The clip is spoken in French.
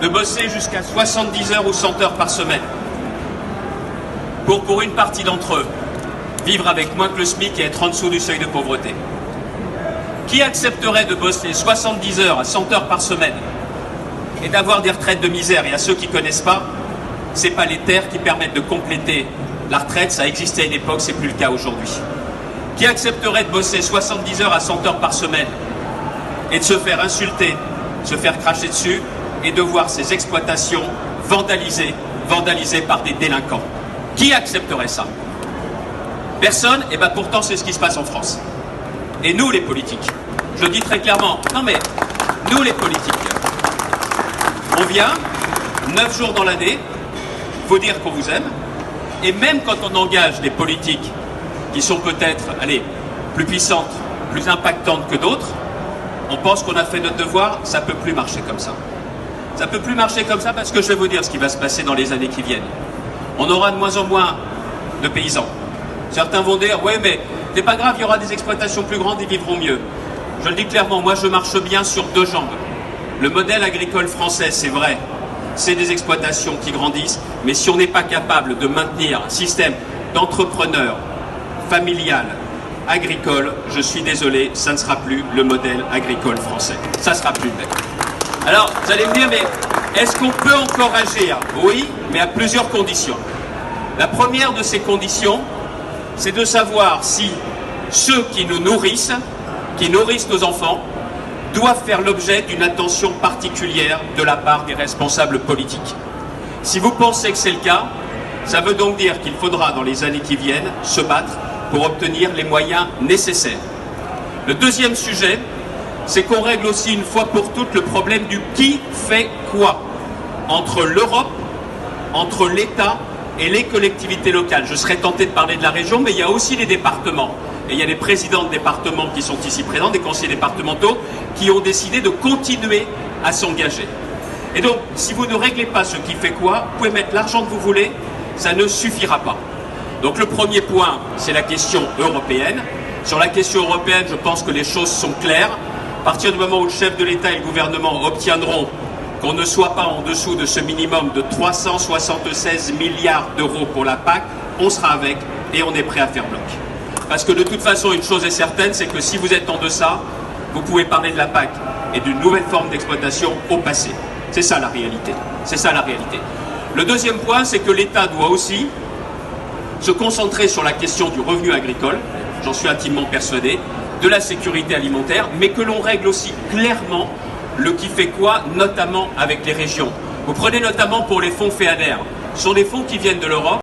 de bosser jusqu'à 70 heures ou 100 heures par semaine pour une partie d'entre eux, vivre avec moins que le SMIC et être en dessous du seuil de pauvreté? Qui accepterait de bosser 70 heures à 100 heures par semaine et d'avoir des retraites de misère? Et à ceux qui ne connaissent pas, ce n'est pas les terres qui permettent de compléter la retraite, ça existait à une époque, c'est plus le cas aujourd'hui. Qui accepterait de bosser 70 heures à 100 heures par semaine et de se faire insulter, se faire cracher dessus et de voir ses exploitations vandalisées par des délinquants? Qui accepterait ça? Personne. Et bien pourtant c'est ce qui se passe en France. Et nous les politiques, je le dis très clairement, non mais nous les politiques, on vient 9 jours dans l'année vous dire qu'on vous aime, et même quand on engage des politiques qui sont peut-être, allez, plus puissantes, plus impactantes que d'autres, on pense qu'on a fait notre devoir. Ça ne peut plus marcher comme ça. Ça ne peut plus marcher comme ça parce que je vais vous dire ce qui va se passer dans les années qui viennent. On aura de moins en moins de paysans. Certains vont dire, ouais mais c'est pas grave, il y aura des exploitations plus grandes, ils vivront mieux. Je le dis clairement, moi je marche bien sur deux jambes. Le modèle agricole français, c'est vrai, c'est des exploitations qui grandissent, mais si on n'est pas capable de maintenir un système d'entrepreneurs familial, agricole, je suis désolé, ça ne sera plus le modèle agricole français. Ça ne sera plus le même. Alors, vous allez me dire, mais est-ce qu'on peut encore agir? Oui, mais à plusieurs conditions. La première de ces conditions, c'est de savoir si ceux qui nous nourrissent, qui nourrissent nos enfants, doivent faire l'objet d'une attention particulière de la part des responsables politiques. Si vous pensez que c'est le cas, ça veut donc dire qu'il faudra, dans les années qui viennent, se battre pour obtenir les moyens nécessaires. Le deuxième sujet, c'est qu'on règle aussi une fois pour toutes le problème du qui fait quoi entre l'Europe, entre l'État et les collectivités locales. Je serais tenté de parler de la région, mais il y a aussi les départements. Et il y a les présidents de départements qui sont ici présents, des conseillers départementaux, qui ont décidé de continuer à s'engager. Et donc, si vous ne réglez pas ce qui fait quoi, vous pouvez mettre l'argent que vous voulez, ça ne suffira pas. Donc le premier point, c'est la question européenne. Sur la question européenne, je pense que les choses sont claires. À partir du moment où le chef de l'État et le gouvernement obtiendront qu'on ne soit pas en dessous de ce minimum de 376 milliards d'euros pour la PAC, on sera avec et on est prêt à faire bloc. Parce que de toute façon, une chose est certaine, c'est que si vous êtes en deçà, vous pouvez parler de la PAC et d'une nouvelle forme d'exploitation au passé. C'est ça la réalité. C'est ça la réalité. Le deuxième point, c'est que l'État doit aussi se concentrer sur la question du revenu agricole, j'en suis intimement persuadé, de la sécurité alimentaire, mais que l'on règle aussi clairement le qui fait quoi, notamment avec les régions. Vous prenez notamment pour les fonds FEADER, ce sont des fonds qui viennent de l'Europe.